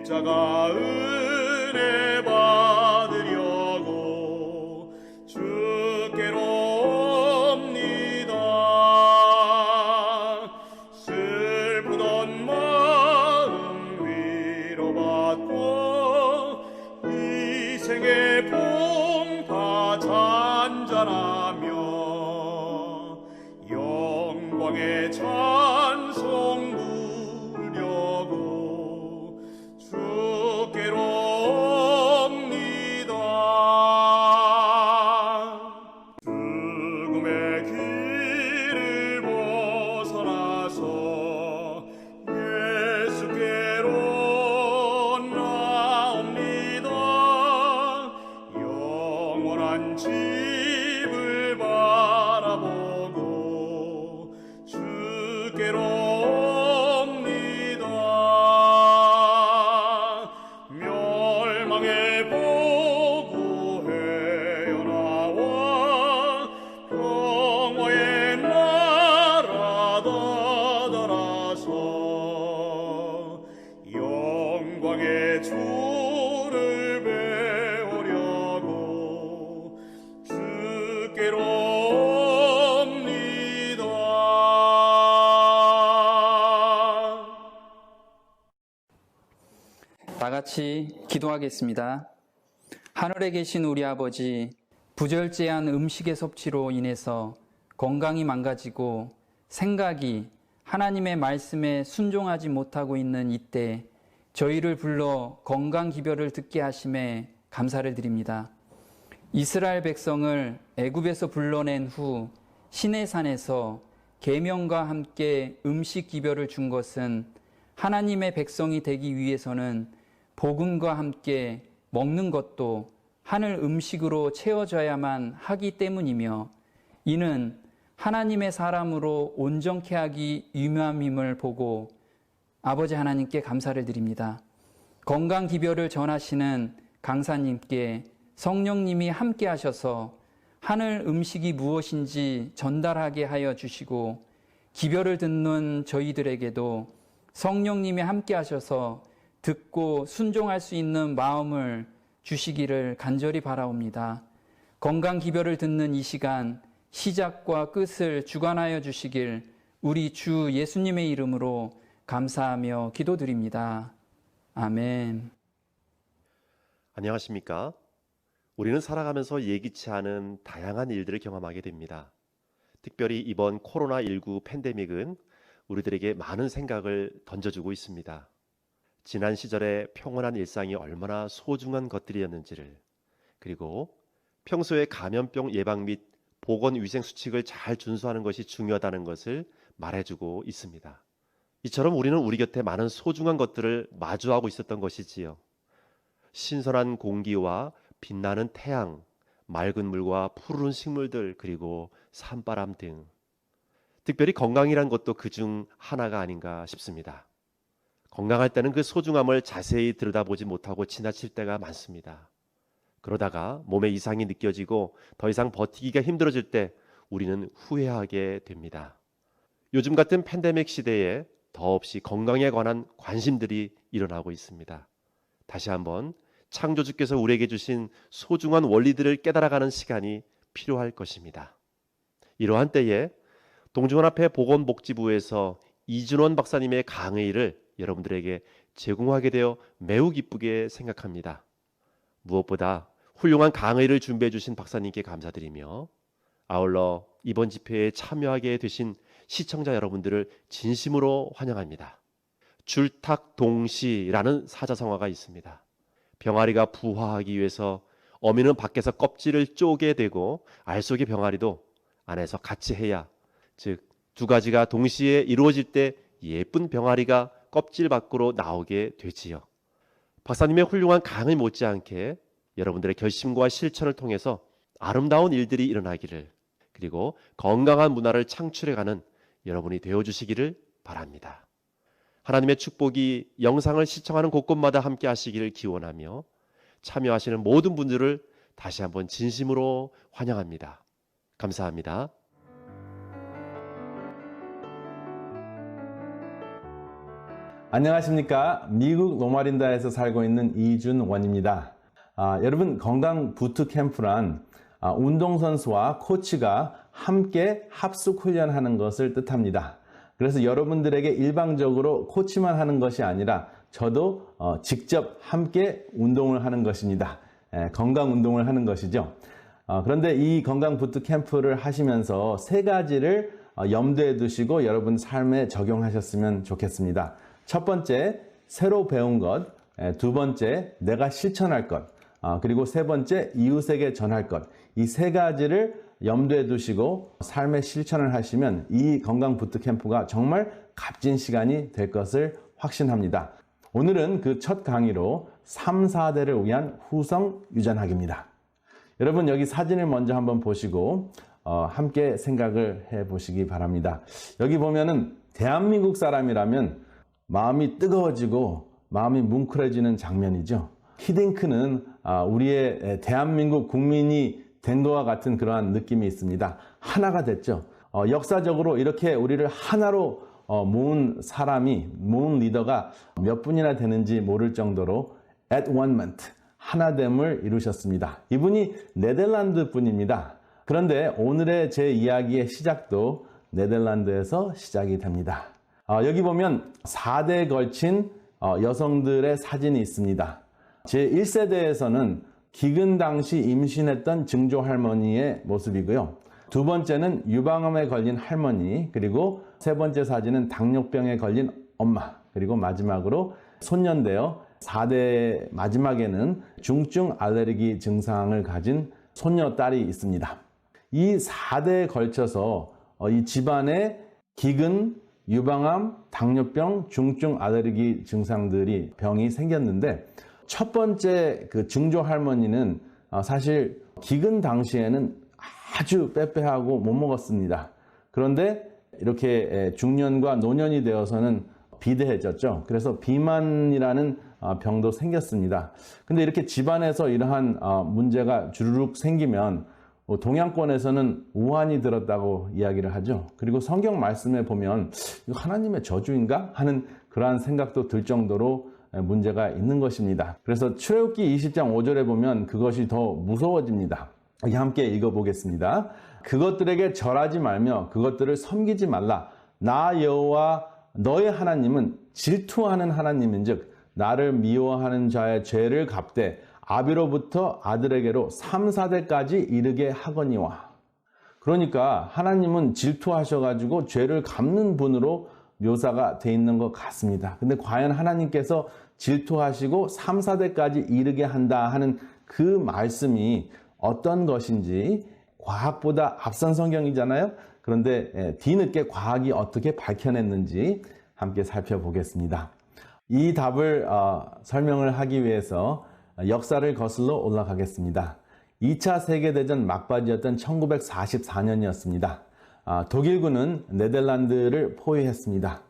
십자가 은혜 받으려고 주께로 옵니다. 슬프던 마음 위로받고 이 생의 풍파 잔잔하며 영광의 찬송 부르려고 주께로 옵니다. 죽음의 길을 벗어나서 예수께로 나옵니다. 영원한 집을 바라보고 주께로 옵니다. 멸망의 보고 헤어나와 평화의 나라 다다라서 영광의 주를 배우려고 주께로 옵니다. 다 같이 기도하겠습니다. 하늘에 계신 우리 아버지, 부절제한 음식의 섭취로 인해서 건강이 망가지고 생각이 하나님의 말씀에 순종하지 못하고 있는 이때 저희를 불러 건강 기별을 듣게 하심에 감사를 드립니다. 이스라엘 백성을 애굽에서 불러낸 후 시내산에서 계명과 함께 음식 기별을 준 것은 하나님의 백성이 되기 위해서는 복음과 함께 먹는 것도 하늘 음식으로 채워져야만 하기 때문이며, 이는 하나님의 사람으로 온전케 하기 유명함임을 보고 아버지 하나님께 감사를 드립니다. 건강 기별을 전하시는 강사님께 성령님이 함께 하셔서 하늘 음식이 무엇인지 전달하게 하여 주시고, 기별을 듣는 저희들에게도 성령님이 함께 하셔서 듣고 순종할 수 있는 마음을 주시기를 간절히 바라옵니다. 건강 기별을 듣는 이 시간 시작과 끝을 주관하여 주시길 우리 주 예수님의 이름으로 감사하며 기도드립니다. 아멘. 안녕하십니까? 우리는 살아가면서 예기치 않은 다양한 일들을 경험하게 됩니다. 특별히 이번 코로나19 팬데믹은 우리들에게 많은 생각을 던져주고 있습니다. 지난 시절의 평온한 일상이 얼마나 소중한 것들이었는지를, 그리고 평소에 감염병 예방 및 보건위생수칙을 잘 준수하는 것이 중요하다는 것을 말해주고 있습니다. 이처럼 우리는 우리 곁에 많은 소중한 것들을 마주하고 있었던 것이지요. 신선한 공기와 빛나는 태양, 맑은 물과 푸른 식물들, 그리고 산바람 등, 특별히 건강이란 것도 그중 하나가 아닌가 싶습니다. 건강할 때는 그 소중함을 자세히 들여다보지 못하고 지나칠 때가 많습니다. 그러다가 몸에 이상이 느껴지고 더 이상 버티기가 힘들어질 때 우리는 후회하게 됩니다. 요즘 같은 팬데믹 시대에 더없이 건강에 관한 관심들이 일어나고 있습니다. 다시 한번 창조주께서 우리에게 주신 소중한 원리들을 깨달아가는 시간이 필요할 것입니다. 이러한 때에 동중원앞에 보건복지부에서 이준원 박사님의 강의를 여러분들에게 제공하게 되어 매우 기쁘게 생각합니다. 무엇보다 훌륭한 강의를 준비해 주신 박사님께 감사드리며, 아울러 이번 집회에 참여하게 되신 시청자 여러분들을 진심으로 환영합니다. 줄탁동시라는 사자성어가 있습니다. 병아리가 부화하기 위해서 어미는 밖에서 껍질을 쪼개 대고 알 속의 병아리도 안에서 같이 해야, 즉 두 가지가 동시에 이루어질 때 예쁜 병아리가 껍질 밖으로 나오게 되지요. 박사님의 훌륭한 강의 못지않게 여러분들의 결심과 실천을 통해서 아름다운 일들이 일어나기를, 그리고 건강한 문화를 창출해가는 여러분이 되어주시기를 바랍니다. 하나님의 축복이 영상을 시청하는 곳곳마다 함께 하시기를 기원하며, 참여하시는 모든 분들을 다시 한번 진심으로 환영합니다. 감사합니다. 안녕하십니까. 미국 로마린다에서 살고 있는 이준원입니다. 여러분, 건강 부트 캠프란 운동선수와 코치가 함께 합숙 훈련하는 것을 뜻합니다. 그래서 여러분들에게 일방적으로 코치만 하는 것이 아니라 저도 직접 함께 운동을 하는 것입니다. 건강 운동을 하는 것이죠. 그런데 이 건강 부트 캠프를 하시면서 세 가지를 염두에 두시고 여러분 삶에 적용하셨으면 좋겠습니다. 첫 번째, 새로 배운 것. 두 번째, 내가 실천할 것. 그리고 세 번째, 이웃에게 전할 것. 이 세 가지를 염두에 두시고 삶의 실천을 하시면 이 건강 부트캠프가 정말 값진 시간이 될 것을 확신합니다. 오늘은 그 첫 강의로 3, 4대를 위한 후성 유전학입니다. 여러분, 여기 사진을 먼저 한번 보시고 함께 생각을 해보시기 바랍니다. 여기 보면은 대한민국 사람이라면 마음이 뜨거워지고 마음이 뭉클해지는 장면이죠. 히딩크는 우리의 대한민국 국민이 된 것과 같은 그러한 느낌이 있습니다. 하나가 됐죠. 역사적으로 이렇게 우리를 하나로 모은 사람이, 모은 리더가 몇 분이나 되는지 모를 정도로 at one ment, 하나됨을 이루셨습니다. 이분이 네덜란드 분입니다. 그런데 오늘의 제 이야기의 시작도 네덜란드에서 시작이 됩니다. 여기 보면 4대에 걸친 여성들의 사진이 있습니다. 제1세대에서는 기근 당시 임신했던 증조 할머니의 모습이고요. 두 번째는 유방암에 걸린 할머니, 그리고 세 번째 사진은 당뇨병에 걸린 엄마, 그리고 마지막으로 손녀인데요. 4대 마지막에는 중증 알레르기 증상을 가진 손녀딸이 있습니다. 이 4대에 걸쳐서 이 집안에 기근, 유방암, 당뇨병, 중증 알레르기 증상들이 병이 생겼는데 첫 번째 그 증조 할머니는 사실 기근 당시에는 아주 빼빼하고 못 먹었습니다. 그런데 이렇게 중년과 노년이 되어서는 비대해졌죠. 그래서 비만이라는 병도 생겼습니다. 근데 이렇게 집안에서 이러한 문제가 주르륵 생기면 동양권에서는 우환이 들었다고 이야기를 하죠. 그리고 성경 말씀에 보면 이거 하나님의 저주인가 하는 그러한 생각도 들 정도로 문제가 있는 것입니다. 그래서 출애굽기 20장 5절에 보면 그것이 더 무서워집니다. 여기 함께 읽어보겠습니다. 그것들에게 절하지 말며 그것들을 섬기지 말라. 나 여호와 너의 하나님은 질투하는 하나님인즉 나를 미워하는 자의 죄를 갚되 아비로부터 아들에게로 3, 4대까지 이르게 하거니와. 그러니까 하나님은 질투하셔가지고 죄를 갚는 분으로 묘사가 돼 있는 것 같습니다. 근데 과연 하나님께서 질투하시고 3, 4대까지 이르게 한다 하는 그 말씀이 어떤 것인지 과학보다 앞선 성경이잖아요. 그런데 뒤늦게 과학이 어떻게 밝혀냈는지 함께 살펴보겠습니다. 이 답을 설명을 하기 위해서 역사를 거슬러 올라가겠습니다. 2차 세계대전 막바지였던 1944년이었습니다. 독일군은 네덜란드를 포위했습니다.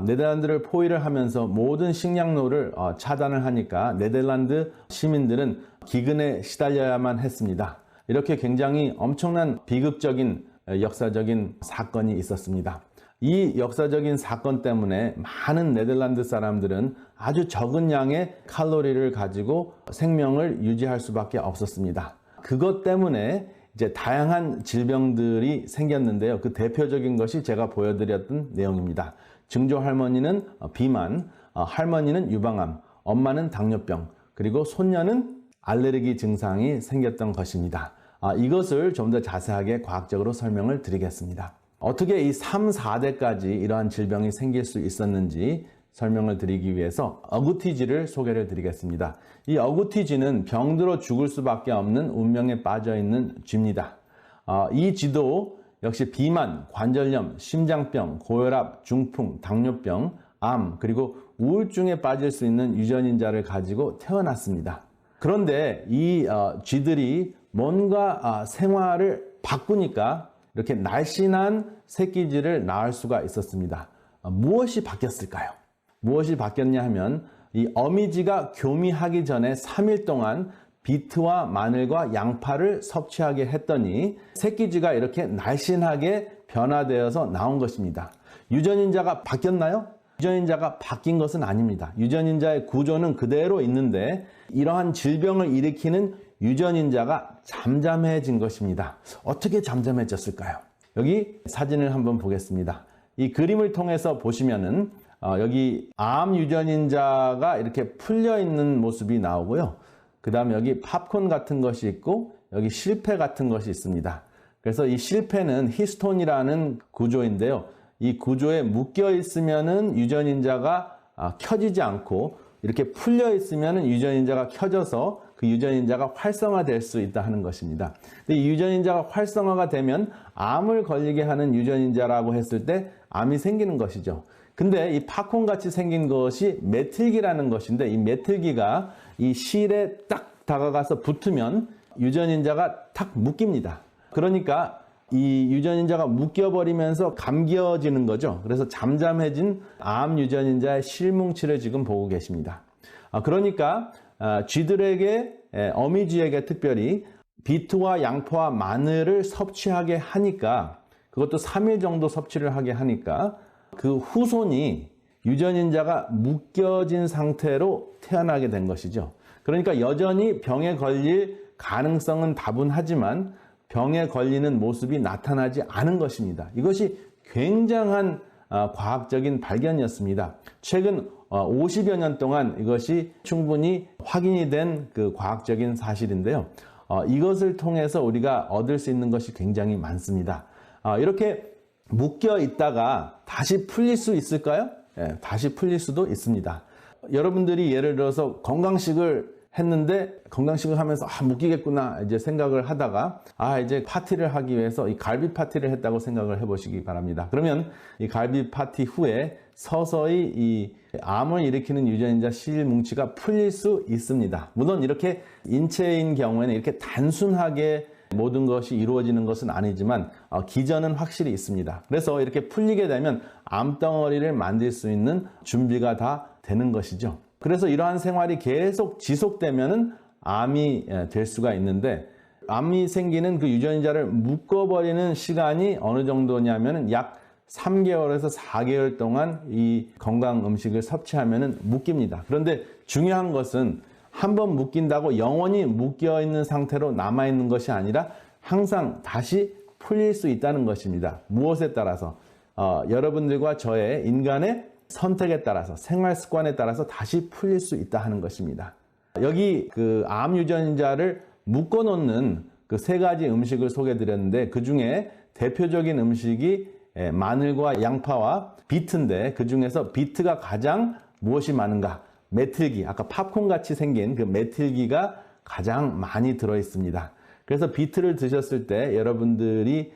네덜란드를 포위를 하면서 모든 식량로를 차단을 하니까 네덜란드 시민들은 기근에 시달려야만 했습니다. 이렇게 굉장히 엄청난 비극적인 역사적인 사건이 있었습니다. 이 역사적인 사건 때문에 많은 네덜란드 사람들은 아주 적은 양의 칼로리를 가지고 생명을 유지할 수밖에 없었습니다. 그것 때문에 이제 다양한 질병들이 생겼는데요. 그 대표적인 것이 제가 보여드렸던 내용입니다. 증조 할머니는 비만, 할머니는 유방암, 엄마는 당뇨병, 그리고 손녀는 알레르기 증상이 생겼던 것입니다. 이것을 좀 더 자세하게 과학적으로 설명을 드리겠습니다. 어떻게 이 3, 4대까지 이러한 질병이 생길 수 있었는지 설명을 드리기 위해서 어구티지를 소개를 드리겠습니다. 이 어구티지는 병들어 죽을 수밖에 없는 운명에 빠져 있는 쥐입니다. 이 쥐도 역시 비만, 관절염, 심장병, 고혈압, 중풍, 당뇨병, 암, 그리고 우울증에 빠질 수 있는 유전인자를 가지고 태어났습니다. 그런데 이 쥐들이 뭔가 생활을 바꾸니까 이렇게 날씬한 새끼쥐를 낳을 수가 있었습니다. 무엇이 바뀌었을까요? 무엇이 바뀌었냐 하면 이 어미쥐가 교미하기 전에 3일 동안 비트와 마늘과 양파를 섭취하게 했더니 새끼쥐가 이렇게 날씬하게 변화되어서 나온 것입니다. 유전인자가 바뀌었나요? 유전인자가 바뀐 것은 아닙니다. 유전인자의 구조는 그대로 있는데 이러한 질병을 일으키는 유전인자가 잠잠해진 것입니다. 어떻게 잠잠해졌을까요? 여기 사진을 한번 보겠습니다. 이 그림을 통해서 보시면은 여기 암 유전인자가 이렇게 풀려 있는 모습이 나오고요. 그 다음에 여기 팝콘 같은 것이 있고 여기 실패 같은 것이 있습니다. 그래서 이 실패는 히스톤이라는 구조인데요. 이 구조에 묶여 있으면은 유전인자가 켜지지 않고 이렇게 풀려 있으면은 유전인자가 켜져서 그 유전인자가 활성화될 수 있다 하는 것입니다. 근데 이 유전인자가 활성화가 되면 암을 걸리게 하는 유전인자라고 했을 때 암이 생기는 것이죠. 근데 이 팝콘 같이 생긴 것이 메틸기라는 것인데 이 메틸기가 이 실에 딱 다가가서 붙으면 유전인자가 탁 묶입니다. 그러니까 이 유전인자가 묶여버리면서 감겨지는 거죠. 그래서 잠잠해진 암 유전인자의 실뭉치를 지금 보고 계십니다. 그러니까 쥐들에게, 어미쥐에게 특별히 비트와 양파와 마늘을 섭취하게 하니까, 그것도 3일 정도 섭취를 하게 하니까 그 후손이 유전인자가 묶여진 상태로 태어나게 된 것이죠. 그러니까 여전히 병에 걸릴 가능성은 다분하지만 병에 걸리는 모습이 나타나지 않은 것입니다. 이것이 굉장한 과학적인 발견이었습니다. 최근 50여 년 동안 이것이 충분히 확인이 된 그 과학적인 사실인데요. 이것을 통해서 우리가 얻을 수 있는 것이 굉장히 많습니다. 이렇게 묶여 있다가 다시 풀릴 수 있을까요? 예, 다시 풀릴 수도 있습니다. 여러분들이 예를 들어서 건강식을 했는데 건강식을 하면서 묶이겠구나 이제 생각을 하다가 이제 파티를 하기 위해서 이 갈비 파티를 했다고 생각을 해보시기 바랍니다. 그러면 이 갈비 파티 후에 서서히 이 암을 일으키는 유전인자 실뭉치가 풀릴 수 있습니다. 물론 이렇게 인체인 경우에는 이렇게 단순하게 모든 것이 이루어지는 것은 아니지만 기전은 확실히 있습니다. 그래서 이렇게 풀리게 되면 암덩어리를 만들 수 있는 준비가 다 되는 것이죠. 그래서 이러한 생활이 계속 지속되면은 암이 될 수가 있는데, 암이 생기는 그 유전인자를 묶어버리는 시간이 어느 정도냐면은 약 3개월에서 4개월 동안 이 건강 음식을 섭취하면은 묶입니다. 그런데 중요한 것은 한번 묶인다고 영원히 묶여 있는 상태로 남아 있는 것이 아니라 항상 다시 풀릴 수 있다는 것입니다. 무엇에 따라서? 여러분들과 저의 인간의 선택에 따라서, 생활 습관에 따라서 다시 풀릴 수 있다 하는 것입니다. 여기 그 암 유전인자를 묶어 놓는 그 3가지 음식을 소개해 드렸는데, 그 중에 대표적인 음식이 마늘과 양파와 비트인데, 그 중에서 비트가 가장 무엇이 많은가? 메틸기, 아까 팝콘 같이 생긴 그 메틸기가 가장 많이 들어 있습니다. 그래서 비트를 드셨을 때 여러분들이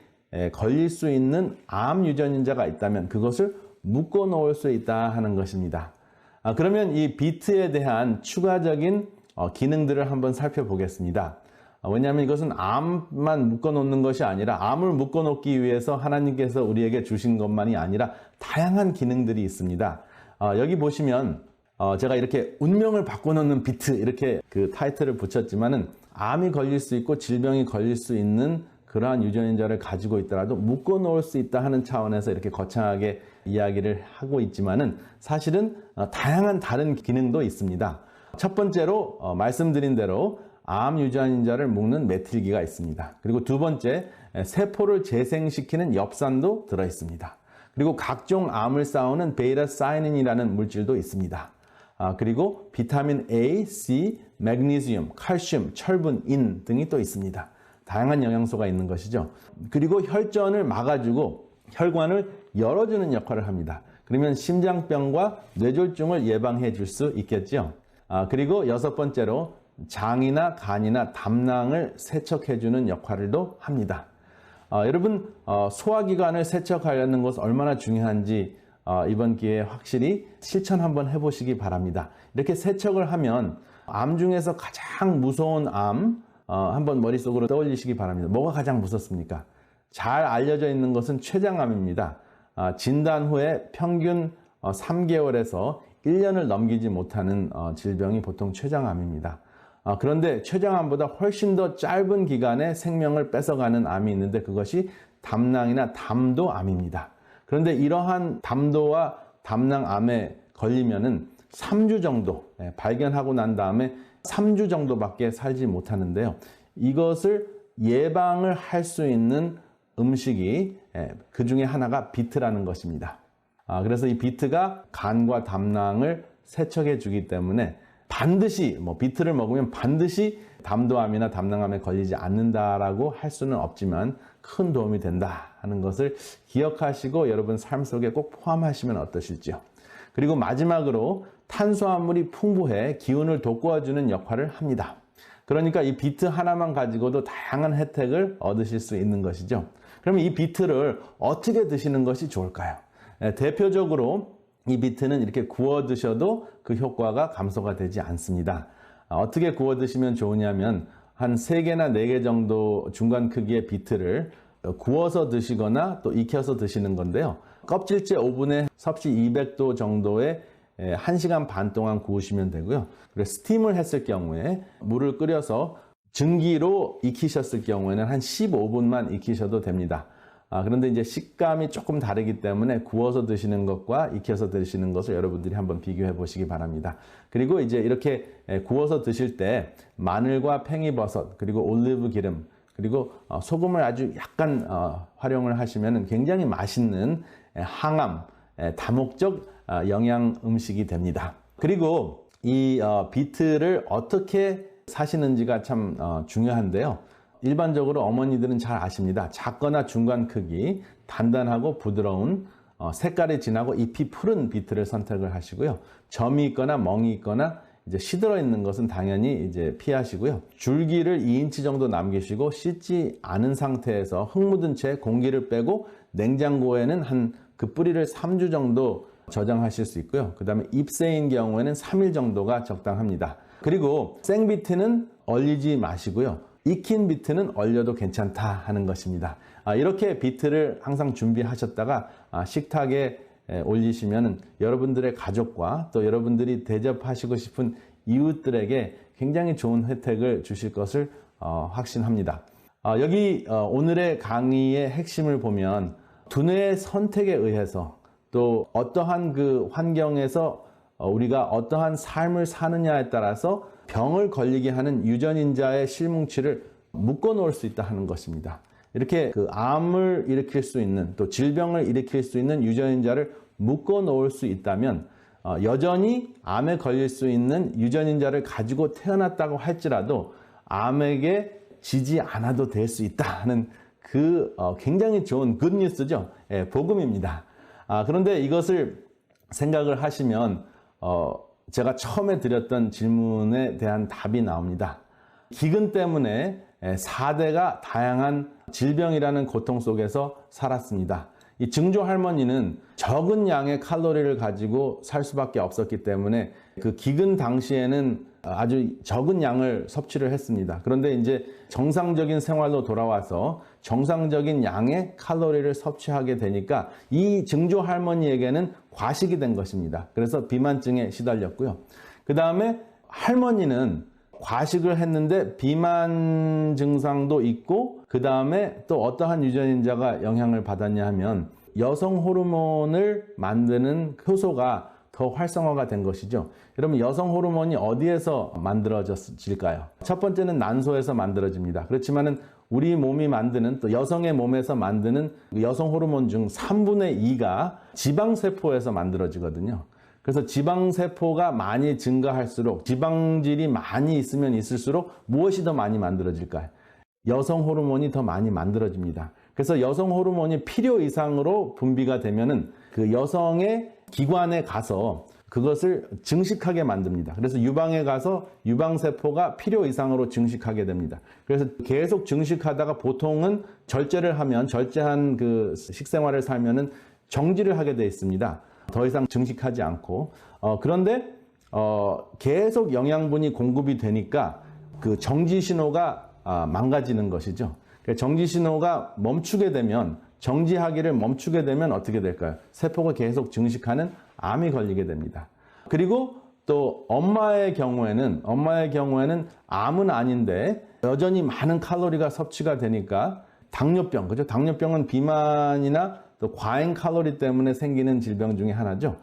걸릴 수 있는 암 유전인자가 있다면 그것을 묶어 놓을 수 있다 하는 것입니다. 그러면 이 비트에 대한 추가적인 기능들을 한번 살펴보겠습니다. 왜냐하면 이것은 암만 묶어 놓는 것이 아니라, 암을 묶어 놓기 위해서 하나님께서 우리에게 주신 것만이 아니라 다양한 기능들이 있습니다. 여기 보시면 제가 이렇게 운명을 바꿔놓는 비트 이렇게 그 타이틀을 붙였지만은, 암이 걸릴 수 있고 질병이 걸릴 수 있는 그러한 유전인자를 가지고 있더라도 묶어 놓을 수 있다 하는 차원에서 이렇게 거창하게 이야기를 하고 있지만은, 사실은 다양한 다른 기능도 있습니다. 첫 번째로 말씀드린 대로 암 유전인자를 묶는 메틸기가 있습니다. 그리고 두 번째, 세포를 재생시키는 엽산도 들어 있습니다. 그리고 각종 암을 싸우는 베이타 사이닌이라는 물질도 있습니다. 그리고 비타민 A, C, 마그네슘, 칼슘, 철분, 인 등이 또 있습니다. 다양한 영양소가 있는 것이죠. 그리고 혈전을 막아주고 혈관을 열어주는 역할을 합니다. 그러면 심장병과 뇌졸중을 예방해 줄 수 있겠죠. 그리고 6번째로 장이나 간이나 담낭을 세척해주는 역할도 합니다. 여러분, 소화기관을 세척하려는 것은 얼마나 중요한지 이번 기회에 확실히 실천 한번 해보시기 바랍니다. 이렇게 세척을 하면 암 중에서 가장 무서운 암 한번 머릿속으로 떠올리시기 바랍니다. 뭐가 가장 무섭습니까? 잘 알려져 있는 것은 췌장암입니다. 진단 후에 평균 3개월에서 1년을 넘기지 못하는 질병이 보통 췌장암입니다. 그런데 췌장암보다 훨씬 더 짧은 기간에 생명을 뺏어가는 암이 있는데, 그것이 담낭이나 담도암입니다. 그런데 이러한 담도와 담낭암에 걸리면은 3주 정도 발견하고 난 다음에 3주 정도밖에 살지 못하는데요. 이것을 예방을 할 수 있는 음식이 그 중에 하나가 비트라는 것입니다. 그래서 이 비트가 간과 담낭을 세척해 주기 때문에 반드시 비트를 먹으면 반드시 담도암이나 담낭암에 걸리지 않는다라고 할 수는 없지만 큰 도움이 된다 하는 것을 기억하시고 여러분 삶 속에 꼭 포함하시면 어떠실지요. 그리고 마지막으로 탄수화물이 풍부해 기운을 돋구어주는 역할을 합니다. 그러니까 이 비트 하나만 가지고도 다양한 혜택을 얻으실 수 있는 것이죠. 그러면 이 비트를 어떻게 드시는 것이 좋을까요? 대표적으로 이 비트는 이렇게 구워 드셔도 그 효과가 감소가 되지 않습니다. 어떻게 구워 드시면 좋으냐면 한 3개나 4개 정도 중간 크기의 비트를 구워서 드시거나 또 익혀서 드시는 건데요. 껍질째 오븐에 섭씨 200도 정도에 1시간 반 동안 구우시면 되고요. 그리고 스팀을 했을 경우에 물을 끓여서 증기로 익히셨을 경우에는 한 15분만 익히셔도 됩니다. 그런데 이제 식감이 조금 다르기 때문에 구워서 드시는 것과 익혀서 드시는 것을 여러분들이 한번 비교해 보시기 바랍니다. 그리고 이제 이렇게 구워서 드실 때 마늘과 팽이버섯 그리고 올리브 기름 그리고 소금을 아주 약간 활용을 하시면 굉장히 맛있는 항암, 다목적 영양 음식이 됩니다. 그리고 이 비트를 어떻게 사시는지가 참 중요한데요. 일반적으로 어머니들은 잘 아십니다. 작거나 중간 크기, 단단하고 부드러운 색깔이 진하고 잎이 푸른 비트를 선택을 하시고요. 점이 있거나 멍이 있거나 이제 시들어 있는 것은 당연히 이제 피하시고요. 줄기를 2인치 정도 남기시고 씻지 않은 상태에서 흙 묻은 채 공기를 빼고 냉장고에는 한 그 뿌리를 3주 정도 저장하실 수 있고요. 그 다음에 잎새인 경우에는 3일 정도가 적당합니다. 그리고 생비트는 얼리지 마시고요. 익힌 비트는 얼려도 괜찮다 하는 것입니다. 이렇게 비트를 항상 준비하셨다가 식탁에 올리시면 여러분들의 가족과 또 여러분들이 대접하시고 싶은 이웃들에게 굉장히 좋은 혜택을 주실 것을 확신합니다. 여기 오늘의 강의의 핵심을 보면 두뇌의 선택에 의해서 또 어떠한 그 환경에서 우리가 어떠한 삶을 사느냐에 따라서 병을 걸리게 하는 유전인자의 실뭉치를 묶어 놓을 수 있다 하는 것입니다. 이렇게 그 암을 일으킬 수 있는 또 질병을 일으킬 수 있는 유전인자를 묶어 놓을 수 있다면 여전히 암에 걸릴 수 있는 유전인자를 가지고 태어났다고 할지라도 암에게 지지 않아도 될 수 있다 하는 그 굉장히 좋은 굿뉴스죠. 복음입니다. 그런데 이것을 생각을 하시면 제가 처음에 드렸던 질문에 대한 답이 나옵니다. 기근 때문에 4대가 다양한 질병이라는 고통 속에서 살았습니다. 이 증조 할머니는 적은 양의 칼로리를 가지고 살 수밖에 없었기 때문에 그 기근 당시에는 아주 적은 양을 섭취를 했습니다. 그런데 이제 정상적인 생활로 돌아와서 정상적인 양의 칼로리를 섭취하게 되니까 이 증조 할머니에게는 과식이 된 것입니다. 그래서 비만증에 시달렸고요. 그 다음에 할머니는 과식을 했는데 비만 증상도 있고 그 다음에 또 어떠한 유전인자가 영향을 받았냐 하면 여성 호르몬을 만드는 효소가 더 활성화가 된 것이죠. 여러분 여성 호르몬이 어디에서 만들어질까요? 첫 번째는 난소에서 만들어집니다. 그렇지만은 우리 몸이 만드는 또 여성의 몸에서 만드는 여성 호르몬 중 3분의 2가 지방세포에서 만들어지거든요. 그래서 지방세포가 많이 증가할수록 지방질이 많이 있으면 있을수록 무엇이 더 많이 만들어질까요? 여성 호르몬이 더 많이 만들어집니다. 그래서 여성 호르몬이 필요 이상으로 분비가 되면은 그 여성의 기관에 가서 그것을 증식하게 만듭니다. 그래서 유방에 가서 유방세포가 필요 이상으로 증식하게 됩니다. 그래서 계속 증식하다가 보통은 절제를 하면 절제한 그 식생활을 살면은 정지를 하게 돼 있습니다. 더 이상 증식하지 않고 그런데 계속 영양분이 공급이 되니까 그 정지 신호가 망가지는 것이죠. 정지 신호가 멈추게 되면 정지하기를 멈추게 되면 어떻게 될까요? 세포가 계속 증식하는 암이 걸리게 됩니다. 그리고 또 엄마의 경우에는 암은 아닌데 여전히 많은 칼로리가 섭취가 되니까 당뇨병, 그죠? 당뇨병은 비만이나 또 과잉 칼로리 때문에 생기는 질병 중에 하나죠.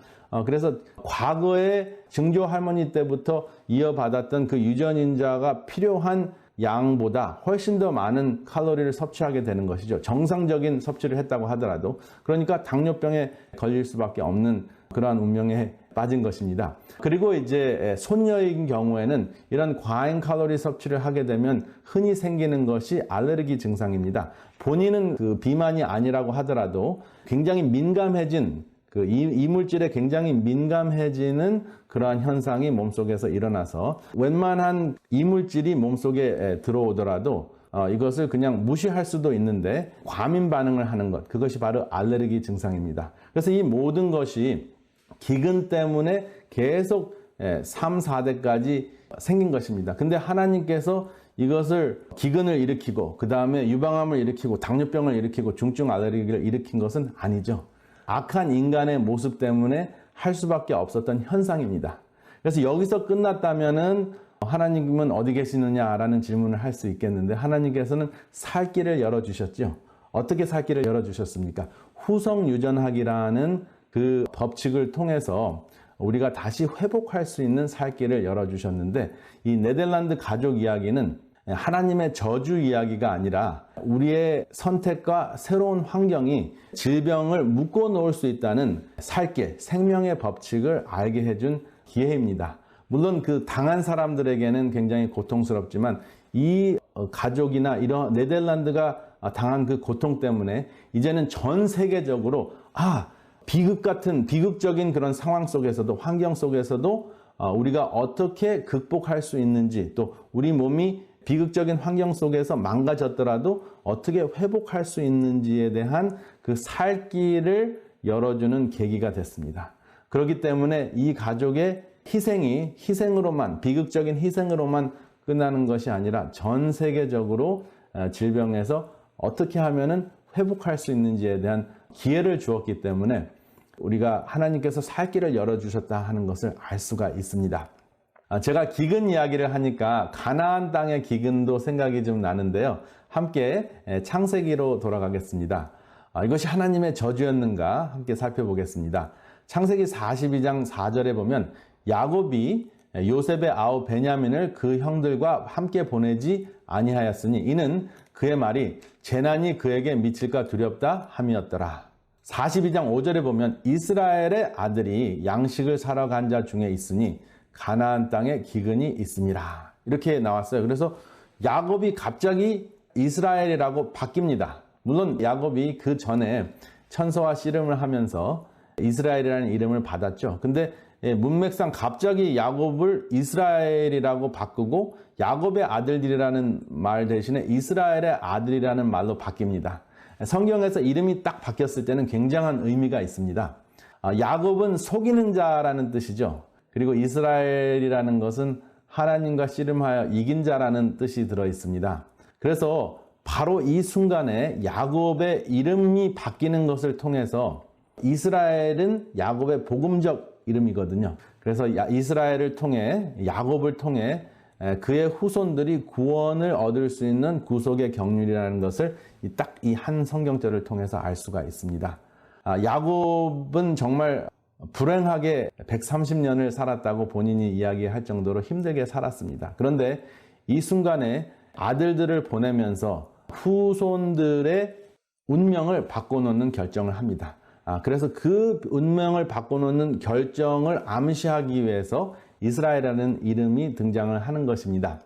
그래서 과거에 증조 할머니 때부터 이어받았던 그 유전인자가 필요한 양보다 훨씬 더 많은 칼로리를 섭취하게 되는 것이죠. 정상적인 섭취를 했다고 하더라도. 그러니까 당뇨병에 걸릴 수밖에 없는 그러한 운명에 빠진 것입니다. 그리고 이제 손녀인 경우에는 이런 과잉 칼로리 섭취를 하게 되면 흔히 생기는 것이 알레르기 증상입니다. 본인은 그 비만이 아니라고 하더라도 굉장히 민감해진 그 이물질에 굉장히 민감해지는 그러한 현상이 몸속에서 일어나서 웬만한 이물질이 몸속에 들어오더라도 이것을 그냥 무시할 수도 있는데 과민 반응을 하는 것, 그것이 바로 알레르기 증상입니다. 그래서 이 모든 것이 기근 때문에 계속 3, 4대까지 생긴 것입니다. 근데 하나님께서 이것을 기근을 일으키고 그 다음에 유방암을 일으키고 당뇨병을 일으키고 중증 알레르기를 일으킨 것은 아니죠. 악한 인간의 모습 때문에 할 수밖에 없었던 현상입니다. 그래서 여기서 끝났다면은 하나님은 어디 계시느냐라는 질문을 할 수 있겠는데 하나님께서는 살 길을 열어주셨죠. 어떻게 살 길을 열어주셨습니까? 후성유전학이라는 그 법칙을 통해서 우리가 다시 회복할 수 있는 살 길을 열어주셨는데 이 네덜란드 가족 이야기는 하나님의 저주 이야기가 아니라 우리의 선택과 새로운 환경이 질병을 묶어 놓을 수 있다는 살길, 생명의 법칙을 알게 해준 기회입니다. 물론 그 당한 사람들에게는 굉장히 고통스럽지만 이 가족이나 이런 네덜란드가 당한 그 고통 때문에 이제는 전 세계적으로 비극적인 그런 상황 속에서도 환경 속에서도 우리가 어떻게 극복할 수 있는지 또 우리 몸이 비극적인 환경 속에서 망가졌더라도 어떻게 회복할 수 있는지에 대한 그 살 길을 열어주는 계기가 됐습니다. 그렇기 때문에 이 가족의 희생이 비극적인 희생으로만 끝나는 것이 아니라 전 세계적으로 질병에서 어떻게 하면은 회복할 수 있는지에 대한 기회를 주었기 때문에 우리가 하나님께서 살 길을 열어주셨다 하는 것을 알 수가 있습니다. 제가 기근 이야기를 하니까 가나안 땅의 기근도 생각이 좀 나는데요. 함께 창세기로 돌아가겠습니다. 이것이 하나님의 저주였는가 함께 살펴보겠습니다. 창세기 42장 4절에 보면 야곱이 요셉의 아우 베냐민을 그 형들과 함께 보내지 아니하였으니 이는 그의 말이 재난이 그에게 미칠까 두렵다 함이었더라. 42장 5절에 보면 이스라엘의 아들이 양식을 사러 간 자 중에 있으니 가나안 땅에 기근이 있음이라. 이렇게 나왔어요. 그래서 야곱이 갑자기 이스라엘이라고 바뀝니다. 물론 야곱이 그 전에 천서와 씨름을 하면서 이스라엘이라는 이름을 받았죠. 근데 문맥상 갑자기 야곱을 이스라엘이라고 바꾸고 야곱의 아들들이라는 말 대신에 이스라엘의 아들이라는 말로 바뀝니다. 성경에서 이름이 딱 바뀌었을 때는 굉장한 의미가 있습니다. 야곱은 속이는 자라는 뜻이죠. 그리고 이스라엘이라는 것은 하나님과 씨름하여 이긴 자라는 뜻이 들어 있습니다. 그래서 바로 이 순간에 야곱의 이름이 바뀌는 것을 통해서 이스라엘은 야곱의 복음적 이름이거든요. 그래서 이스라엘을 통해 야곱을 통해 그의 후손들이 구원을 얻을 수 있는 구속의 경륜이라는 것을 딱 이 한 성경절을 통해서 알 수가 있습니다. 야곱은 정말 불행하게 130년을 살았다고 본인이 이야기할 정도로 힘들게 살았습니다. 그런데 이 순간에 아들들을 보내면서 후손들의 운명을 바꿔놓는 결정을 합니다. 그래서 그 운명을 바꿔놓는 결정을 암시하기 위해서 이스라엘이라는 이름이 등장을 하는 것입니다.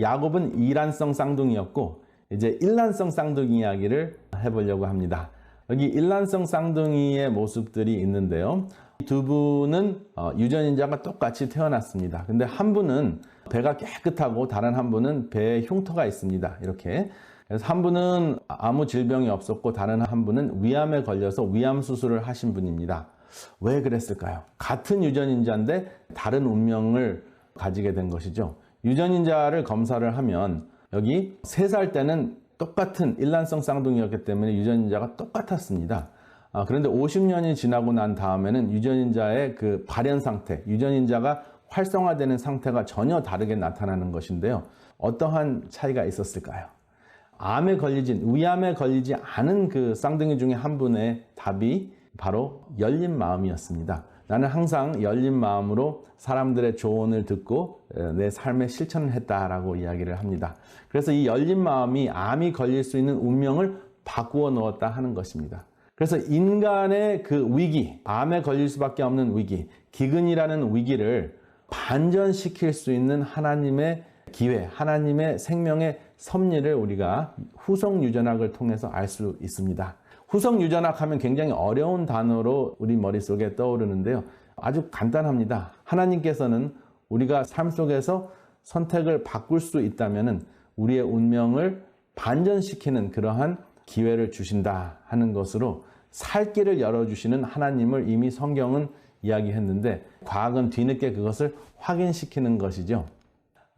야곱은 이란성 쌍둥이였고 이제 일란성 쌍둥이 이야기를 해보려고 합니다. 여기 일란성 쌍둥이의 모습들이 있는데요. 두 분은 유전인자가 똑같이 태어났습니다. 근데 한 분은 배가 깨끗하고 다른 한 분은 배에 흉터가 있습니다. 이렇게. 그래서 한 분은 아무 질병이 없었고 다른 한 분은 위암에 걸려서 위암 수술을 하신 분입니다. 왜 그랬을까요? 같은 유전인자인데 다른 운명을 가지게 된 것이죠. 유전인자를 검사를 하면 여기 3살 때는 똑같은 일란성 쌍둥이였기 때문에 유전인자가 똑같았습니다. 그런데 50년이 지나고 난 다음에는 유전인자의 그 발현 상태, 유전인자가 활성화되는 상태가 전혀 다르게 나타나는 것인데요. 어떠한 차이가 있었을까요? 위암에 걸리지 않은 그 쌍둥이 중에 한 분의 답이 바로 열린 마음이었습니다. 나는 항상 열린 마음으로 사람들의 조언을 듣고 내 삶에 실천을 했다라고 이야기를 합니다. 그래서 이 열린 마음이 암이 걸릴 수 있는 운명을 바꾸어 놓았다 하는 것입니다. 그래서 인간의 그 위기, 암에 걸릴 수밖에 없는 위기, 기근이라는 위기를 반전시킬 수 있는 하나님의 기회, 하나님의 생명의 섭리를 우리가 후성유전학을 통해서 알 수 있습니다. 후성유전학 하면 굉장히 어려운 단어로 우리 머릿속에 떠오르는데요. 아주 간단합니다. 하나님께서는 우리가 삶 속에서 선택을 바꿀 수 있다면 우리의 운명을 반전시키는 그러한 기회를 주신다 하는 것으로 살 길을 열어주시는 하나님을 이미 성경은 이야기했는데 과학은 뒤늦게 그것을 확인시키는 것이죠.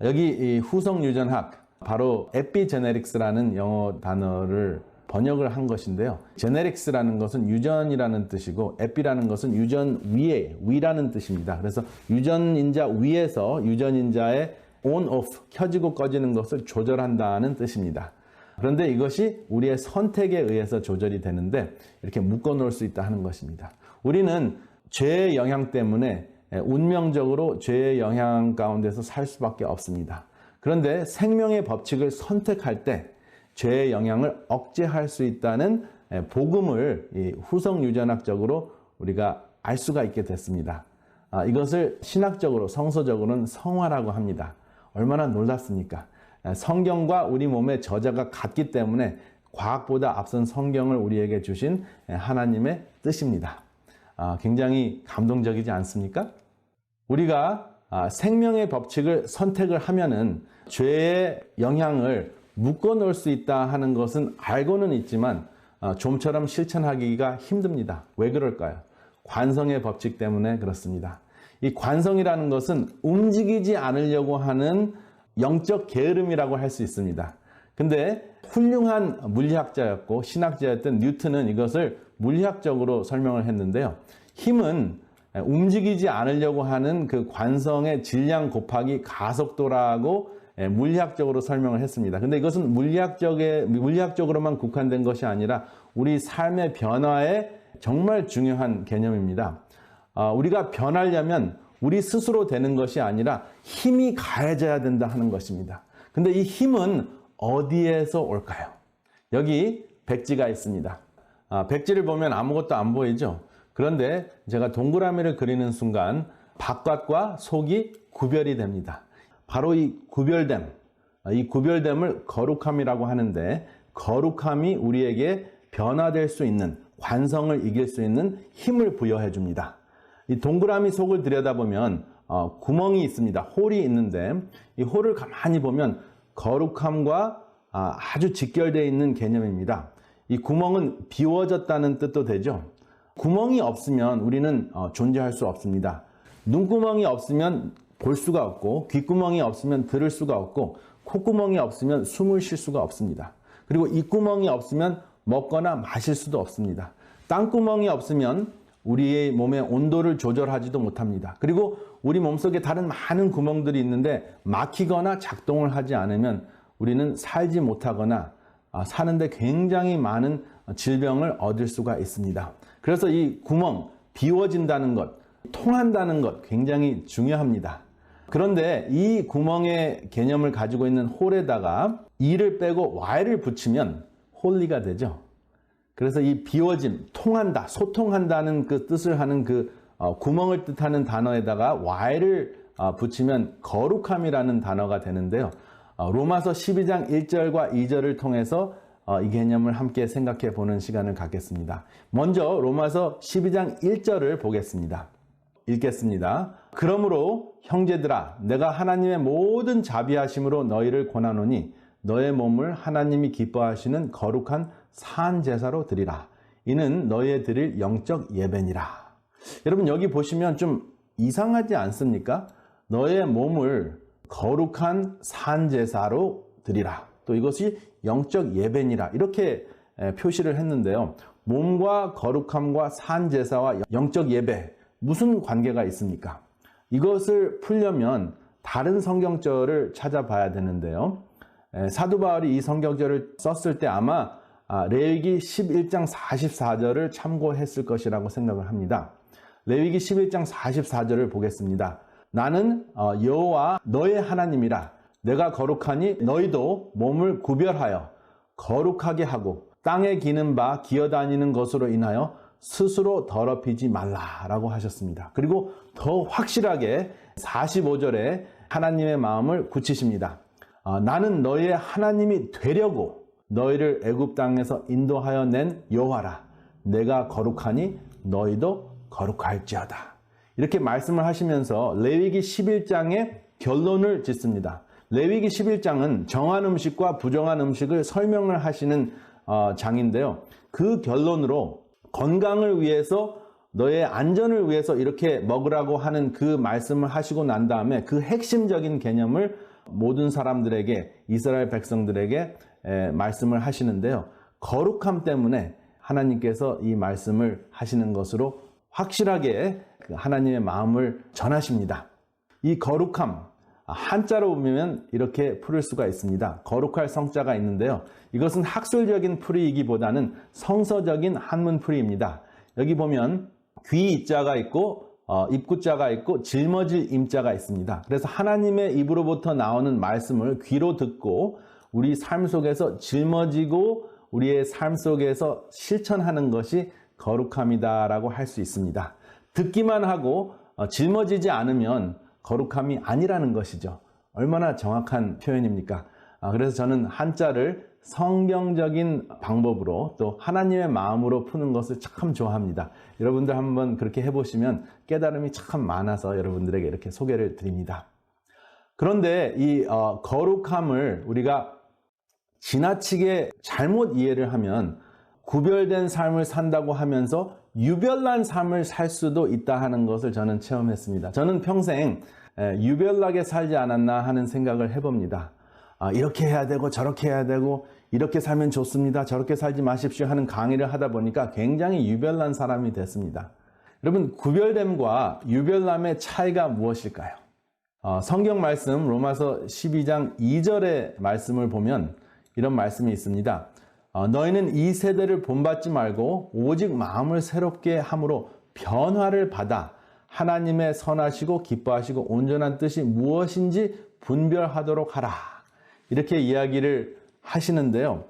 여기 이 후성유전학, 바로 에피제네릭스라는 영어 단어를 번역을 한 것인데요. 제네릭스라는 것은 유전이라는 뜻이고 에피라는 것은 유전 위에, 위라는 뜻입니다. 그래서 유전인자 위에서 유전인자의 on, off, 켜지고 꺼지는 것을 조절한다는 뜻입니다. 그런데 이것이 우리의 선택에 의해서 조절이 되는데 이렇게 묶어 놓을 수 있다 하는 것입니다. 우리는 죄의 영향 때문에 운명적으로 죄의 영향 가운데서 살 수밖에 없습니다. 그런데 생명의 법칙을 선택할 때 죄의 영향을 억제할 수 있다는 복음을 후성유전학적으로 우리가 알 수가 있게 됐습니다. 이것을 신학적으로, 성서적으로는 성화라고 합니다. 얼마나 놀랍습니까? 성경과 우리 몸의 저자가 같기 때문에 과학보다 앞선 성경을 우리에게 주신 하나님의 뜻입니다. 굉장히 감동적이지 않습니까? 우리가 생명의 법칙을 선택을 하면은 죄의 영향을 묶어 놓을 수 있다 하는 것은 알고는 있지만 좀처럼 실천하기가 힘듭니다. 왜 그럴까요? 관성의 법칙 때문에 그렇습니다. 이 관성이라는 것은 움직이지 않으려고 하는 영적 게으름이라고 할 수 있습니다. 근데 훌륭한 물리학자였고 신학자였던 뉴턴은 이것을 물리학적으로 설명을 했는데요. 힘은 움직이지 않으려고 하는 그 관성의 질량 곱하기 가속도라고 물리학적으로 설명을 했습니다. 근데 이것은 물리학적으로만 국한된 것이 아니라 우리 삶의 변화에 정말 중요한 개념입니다. 우리가 변하려면 우리 스스로 되는 것이 아니라 힘이 가해져야 된다 하는 것입니다. 근데 이 힘은 어디에서 올까요? 여기 백지가 있습니다. 백지를 보면 아무것도 안 보이죠? 그런데 제가 동그라미를 그리는 순간 바깥과 속이 구별이 됩니다. 바로 이 구별됨을 거룩함이라고 하는데 거룩함이 우리에게 변화될 수 있는, 관성을 이길 수 있는 힘을 부여해 줍니다. 이 동그라미 속을 들여다보면 구멍이 있습니다. 홀이 있는데 이 홀을 가만히 보면 거룩함과 아주 직결되어 있는 개념입니다. 이 구멍은 비워졌다는 뜻도 되죠. 구멍이 없으면 우리는 존재할 수 없습니다. 눈구멍이 없으면 볼 수가 없고 귓구멍이 없으면 들을 수가 없고 콧구멍이 없으면 숨을 쉴 수가 없습니다. 그리고 입구멍이 없으면 먹거나 마실 수도 없습니다. 땅구멍이 없으면 우리의 몸의 온도를 조절하지도 못합니다. 그리고 우리 몸속에 다른 많은 구멍들이 있는데 막히거나 작동을 하지 않으면 우리는 살지 못하거나 사는데 굉장히 많은 질병을 얻을 수가 있습니다. 그래서 이 구멍, 비워진다는 것, 통한다는 것 굉장히 중요합니다. 그런데 이 구멍의 개념을 가지고 있는 홀에다가 E를 빼고 Y를 붙이면 홀리가 되죠. 그래서 이 비워짐, 통한다, 소통한다는 그 뜻을 하는 그 구멍을 뜻하는 단어에다가 Y를 붙이면 거룩함이라는 단어가 되는데요. 로마서 12장 1절과 2절을 통해서 이 개념을 함께 생각해 보는 시간을 갖겠습니다. 먼저 로마서 12장 1절을 보겠습니다. 읽겠습니다. 그러므로 형제들아, 내가 하나님의 모든 자비하심으로 너희를 권하노니 너의 몸을 하나님이 기뻐하시는 거룩한 산 제사로 드리라. 이는 너희의 드릴 영적 예배니라. 여러분 여기 보시면 좀 이상하지 않습니까? 너의 몸을 거룩한 산 제사로 드리라. 또 이것이 영적 예배니라. 이렇게 표시를 했는데요. 몸과 거룩함과 산 제사와 영적 예배 무슨 관계가 있습니까? 이것을 풀려면 다른 성경절을 찾아봐야 되는데요. 사도 바울이 이 성경절을 썼을 때 아마 레위기 11장 44절을 참고했을 것이라고 생각을 합니다. 레위기 11장 44절을 보겠습니다. 나는 여호와 너의 하나님이라. 내가 거룩하니 너희도 몸을 구별하여 거룩하게 하고 땅에 기는 바 기어다니는 것으로 인하여 스스로 더럽히지 말라라고 하셨습니다. 그리고 더 확실하게 45절에 하나님의 마음을 굳히십니다. 나는 너의 하나님이 되려고 너희를 애굽 땅에서 인도하여 낸 여호와라. 내가 거룩하니 너희도 거룩할지어다. 이렇게 말씀을 하시면서 레위기 11장의 결론을 짓습니다. 레위기 11장은 정한 음식과 부정한 음식을 설명을 하시는 장인데요. 그 결론으로 건강을 위해서 너의 안전을 위해서 이렇게 먹으라고 하는 그 말씀을 하시고 난 다음에 그 핵심적인 개념을 모든 사람들에게, 이스라엘 백성들에게 말씀을 하시는데요. 거룩함 때문에 하나님께서 이 말씀을 하시는 것으로 확실하게 하나님의 마음을 전하십니다. 이 거룩함, 한자로 보면 이렇게 풀을 수가 있습니다. 거룩할 성자가 있는데요. 이것은 학술적인 풀이이기보다는 성서적인 한문 풀이입니다. 여기 보면 귀 이자가 있고 입구자가 있고 짊어질 임자가 있습니다. 그래서 하나님의 입으로부터 나오는 말씀을 귀로 듣고 우리 삶 속에서 짊어지고 우리의 삶 속에서 실천하는 것이 거룩함이다라고 할 수 있습니다. 듣기만 하고 짊어지지 않으면 거룩함이 아니라는 것이죠. 얼마나 정확한 표현입니까? 그래서 저는 한자를 성경적인 방법으로 또 하나님의 마음으로 푸는 것을 참 좋아합니다. 여러분들 한번 그렇게 해보시면 깨달음이 참 많아서 여러분들에게 이렇게 소개를 드립니다. 그런데 이 거룩함을 우리가 지나치게 잘못 이해를 하면 구별된 삶을 산다고 하면서 유별난 삶을 살 수도 있다 하는 것을 저는 체험했습니다. 저는 평생 유별나게 살지 않았나 하는 생각을 해봅니다. 이렇게 해야 되고 저렇게 해야 되고 이렇게 살면 좋습니다. 저렇게 살지 마십시오 하는 강의를 하다 보니까 굉장히 유별난 사람이 됐습니다. 여러분, 구별됨과 유별남의 차이가 무엇일까요? 성경 말씀 로마서 12장 2절의 말씀을 보면 이런 말씀이 있습니다. 너희는 이 세대를 본받지 말고 오직 마음을 새롭게 함으로 변화를 받아 하나님의 선하시고 기뻐하시고 온전한 뜻이 무엇인지 분별하도록 하라. 이렇게 이야기를 하시는데요.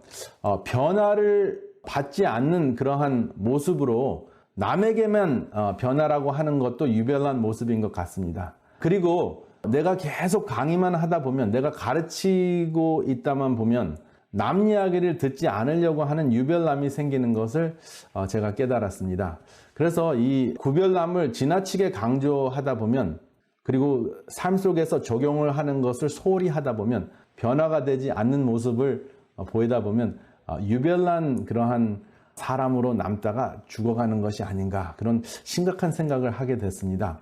변화를 받지 않는 그러한 모습으로 남에게만 변화라고 하는 것도 유별난 모습인 것 같습니다. 그리고 내가 계속 강의만 하다 보면, 내가 가르치고 있다만 보면 남 이야기를 듣지 않으려고 하는 유별남이 생기는 것을 제가 깨달았습니다. 그래서 이 구별남을 지나치게 강조하다 보면, 그리고 삶 속에서 적용을 하는 것을 소홀히 하다 보면, 변화가 되지 않는 모습을 보이다 보면 유별난 그러한 사람으로 남다가 죽어가는 것이 아닌가, 그런 심각한 생각을 하게 됐습니다.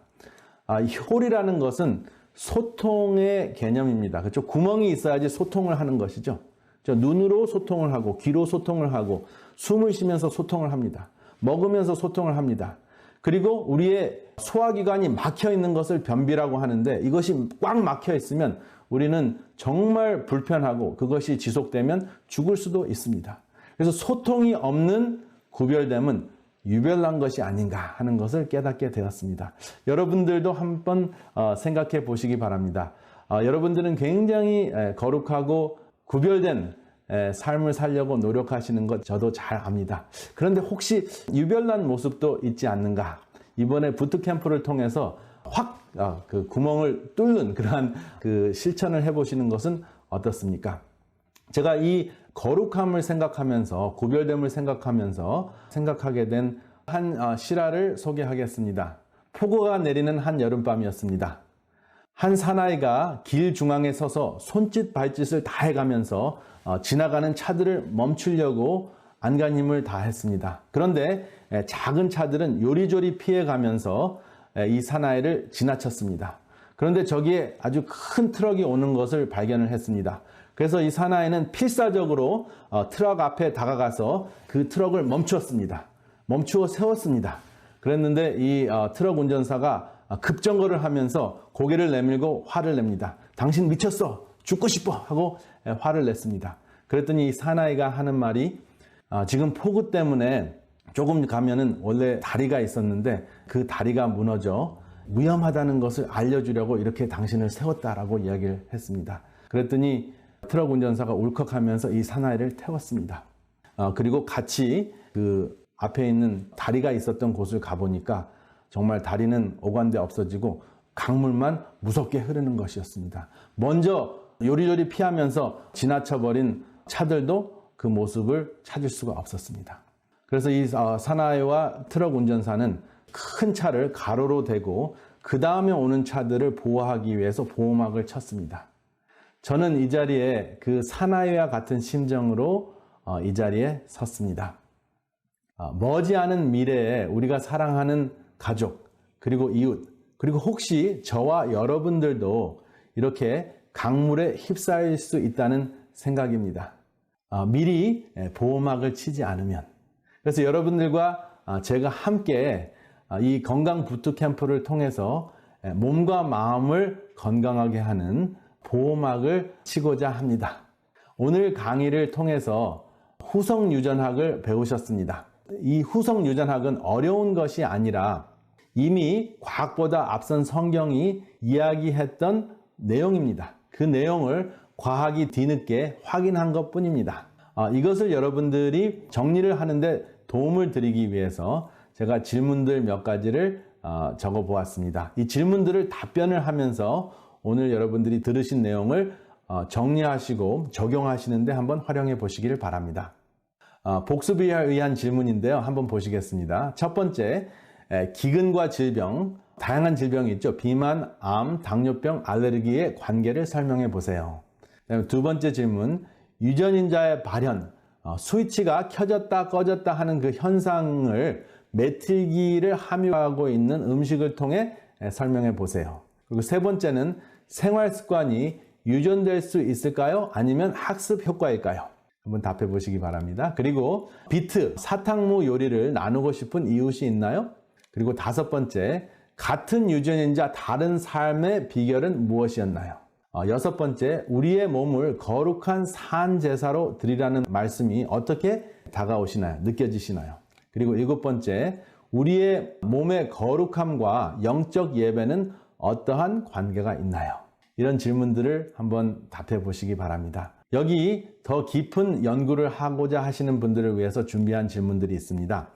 홀이라는 것은 소통의 개념입니다. 그렇죠? 구멍이 있어야지 소통을 하는 것이죠. 눈으로 소통을 하고 귀로 소통을 하고 숨을 쉬면서 소통을 합니다. 먹으면서 소통을 합니다. 그리고 우리의 소화기관이 막혀 있는 것을 변비라고 하는데, 이것이 꽉 막혀 있으면 우리는 정말 불편하고 그것이 지속되면 죽을 수도 있습니다. 그래서 소통이 없는 구별됨은 유별난 것이 아닌가 하는 것을 깨닫게 되었습니다. 여러분들도 한번 생각해 보시기 바랍니다. 여러분들은 굉장히 거룩하고 구별된 삶을 살려고 노력하시는 것 저도 잘 압니다. 그런데 혹시 유별난 모습도 있지 않는가? 이번에 부트캠프를 통해서 확 그 구멍을 뚫는 그러한 그 실천을 해보시는 것은 어떻습니까? 제가 이 거룩함을 생각하면서, 구별됨을 생각하면서 생각하게 된 한 실화를 소개하겠습니다. 폭우가 내리는 한 여름밤이었습니다. 한 사나이가 길 중앙에 서서 손짓 발짓을 다 해가면서 지나가는 차들을 멈추려고 안간힘을 다했습니다. 그런데 작은 차들은 요리조리 피해가면서 이 사나이를 지나쳤습니다. 그런데 저기에 아주 큰 트럭이 오는 것을 발견을 했습니다. 그래서 이 사나이는 필사적으로 트럭 앞에 다가가서 그 트럭을 멈추었습니다. 멈추어 세웠습니다. 그랬는데 이 트럭 운전사가 급정거를 하면서 고개를 내밀고 화를 냅니다. 당신 미쳤어! 죽고 싶어! 하고 화를 냈습니다. 그랬더니 이 사나이가 하는 말이 지금 폭우 때문에 조금 가면은 원래 다리가 있었는데 그 다리가 무너져 위험하다는 것을 알려주려고 이렇게 당신을 세웠다라고 이야기를 했습니다. 그랬더니 트럭 운전사가 울컥하면서 이 사나이를 태웠습니다. 그리고 같이 그 앞에 있는 다리가 있었던 곳을 가보니까 정말 다리는 오간데 없어지고 강물만 무섭게 흐르는 것이었습니다. 먼저 요리조리 피하면서 지나쳐버린 차들도 그 모습을 찾을 수가 없었습니다. 그래서 이 사나이와 트럭 운전사는 큰 차를 가로로 대고 그 다음에 오는 차들을 보호하기 위해서 보호막을 쳤습니다. 저는 이 자리에 그 사나이와 같은 심정으로 이 자리에 섰습니다. 머지않은 미래에 우리가 사랑하는 가족, 그리고 이웃, 그리고 혹시 저와 여러분들도 이렇게 강물에 휩싸일 수 있다는 생각입니다. 미리 보호막을 치지 않으면. 그래서 여러분들과 제가 함께 이 건강 부트캠프를 통해서 몸과 마음을 건강하게 하는 보호막을 치고자 합니다. 오늘 강의를 통해서 후성유전학을 배우셨습니다. 이 후성유전학은 어려운 것이 아니라 이미 과학보다 앞선 성경이 이야기했던 내용입니다. 그 내용을 과학이 뒤늦게 확인한 것 뿐입니다. 이것을 여러분들이 정리를 하는데 도움을 드리기 위해서 제가 질문들 몇 가지를 적어 보았습니다. 이 질문들을 답변을 하면서 오늘 여러분들이 들으신 내용을 정리하시고 적용하시는데 한번 활용해 보시기를 바랍니다. 복습에 의한 질문인데요. 한번 보시겠습니다. 첫 번째, 기근과 질병, 다양한 질병이 있죠. 비만, 암, 당뇨병, 알레르기의 관계를 설명해 보세요. 두 번째 질문, 유전인자의 발현, 스위치가 켜졌다 꺼졌다 하는 그 현상을 메틸기를 함유하고 있는 음식을 통해 설명해 보세요. 그리고 세 번째는 생활 습관이 유전될 수 있을까요? 아니면 학습 효과일까요? 한번 답해 보시기 바랍니다. 그리고 비트, 사탕무 요리를 나누고 싶은 이웃이 있나요? 그리고 다섯 번째, 같은 유전인자 다른 삶의 비결은 무엇이었나요? 여섯 번째, 우리의 몸을 거룩한 산제사로 드리라는 말씀이 어떻게 다가오시나요? 느껴지시나요? 그리고 일곱 번째, 우리의 몸의 거룩함과 영적 예배는 어떠한 관계가 있나요? 이런 질문들을 한번 답해 보시기 바랍니다. 여기 더 깊은 연구를 하고자 하시는 분들을 위해서 준비한 질문들이 있습니다.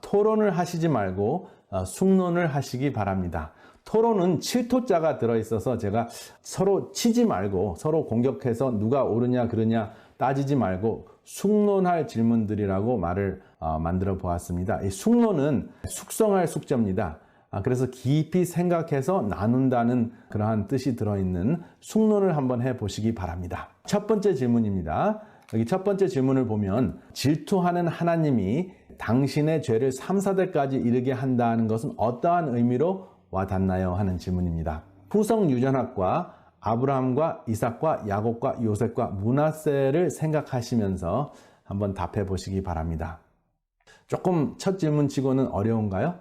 토론을 하시지 말고 숙론을 하시기 바랍니다. 토론은 7토자가 들어있어서 제가 서로 치지 말고 서로 공격해서 누가 옳으냐 그르냐 따지지 말고 숙론할 질문들이라고 말을 만들어 보았습니다. 이 숙론은 숙성할 숙자입니다. 그래서 깊이 생각해서 나눈다는 그러한 뜻이 들어있는 숙론을 한번 해보시기 바랍니다. 첫 번째 질문입니다. 여기 첫 번째 질문을 보면 질투하는 하나님이 당신의 죄를 3, 4대까지 이르게 한다는 것은 어떠한 의미로 와닿나요? 하는 질문입니다. 후성유전학과 아브라함과 이삭과 야곱과 요셉과 므낫세를 생각하시면서 한번 답해 보시기 바랍니다. 조금 첫 질문치고는 어려운가요?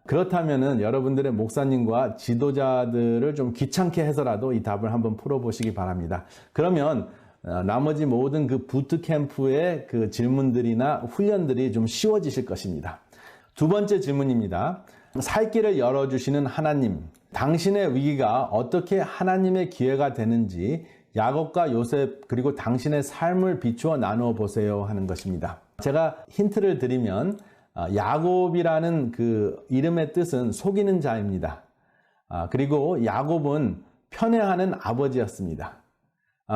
그렇다면은 여러분들의 목사님과 지도자들을 좀 귀찮게 해서라도 이 답을 한번 풀어보시기 바랍니다. 그러면 나머지 모든 그 부트캠프의 그 질문들이나 훈련들이 좀 쉬워지실 것입니다. 두 번째 질문입니다. 살 길을 열어주시는 하나님, 당신의 위기가 어떻게 하나님의 기회가 되는지 야곱과 요셉 그리고 당신의 삶을 비추어 나누어 보세요 하는 것입니다. 제가 힌트를 드리면 야곱이라는 그 이름의 뜻은 속이는 자입니다. 그리고 야곱은 편애하는 아버지였습니다.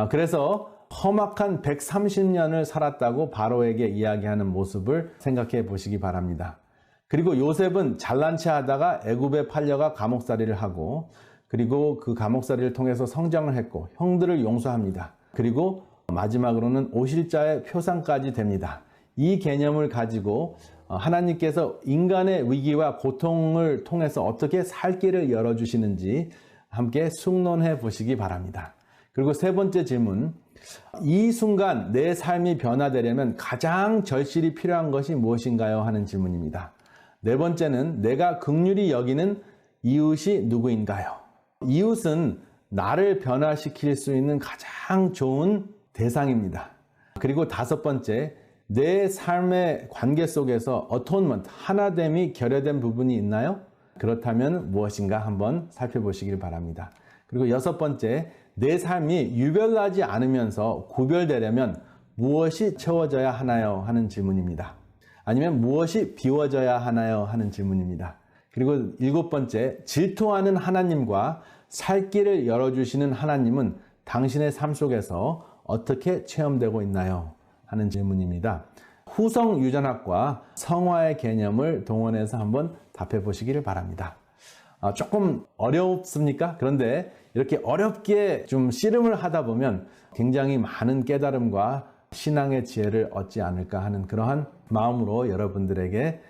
그래서 험악한 130년을 살았다고 바로에게 이야기하는 모습을 생각해 보시기 바랍니다. 그리고 요셉은 잘난 체 하다가 애굽에 팔려가 감옥살이를 하고 그리고 그 감옥살이를 통해서 성장을 했고 형들을 용서합니다. 그리고 마지막으로는 오실자의 표상까지 됩니다. 이 개념을 가지고 하나님께서 인간의 위기와 고통을 통해서 어떻게 살 길을 열어주시는지 함께 숙론해 보시기 바랍니다. 그리고 세 번째 질문, 이 순간 내 삶이 변화되려면 가장 절실히 필요한 것이 무엇인가요? 하는 질문입니다. 네 번째는 내가 긍휼히 여기는 이웃이 누구인가요? 이웃은 나를 변화시킬 수 있는 가장 좋은 대상입니다. 그리고 다섯 번째, 내 삶의 관계 속에서 어톤먼트, 하나됨이 결여된 부분이 있나요? 그렇다면 무엇인가 한번 살펴보시길 바랍니다. 그리고 6번째, 내 삶이 유별나지 않으면서 구별되려면 무엇이 채워져야 하나요? 하는 질문입니다. 아니면 무엇이 비워져야 하나요? 하는 질문입니다. 그리고 7번째, 질투하는 하나님과 살 길을 열어주시는 하나님은 당신의 삶 속에서 어떻게 체험되고 있나요? 하는 질문입니다. 후성 유전학과 성화의 개념을 동원해서 한번 답해 보시기를 바랍니다. 조금 어렵습니까? 그런데 이렇게 어렵게 좀 씨름을 하다 보면 굉장히 많은 깨달음과 신앙의 지혜를 얻지 않을까 하는 그러한 마음으로 여러분들에게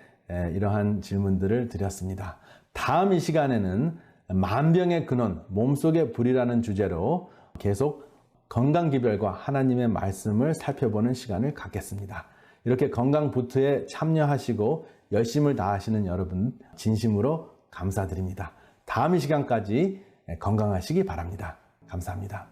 이러한 질문들을 드렸습니다. 다음 이 시간에는 만병의 근원, 몸속의 불이라는 주제로 계속 건강기별과 하나님의 말씀을 살펴보는 시간을 갖겠습니다. 이렇게 건강부트에 참여하시고 열심을 다하시는 여러분 진심으로 감사드립니다. 다음 이 시간까지 건강하시기 바랍니다. 감사합니다.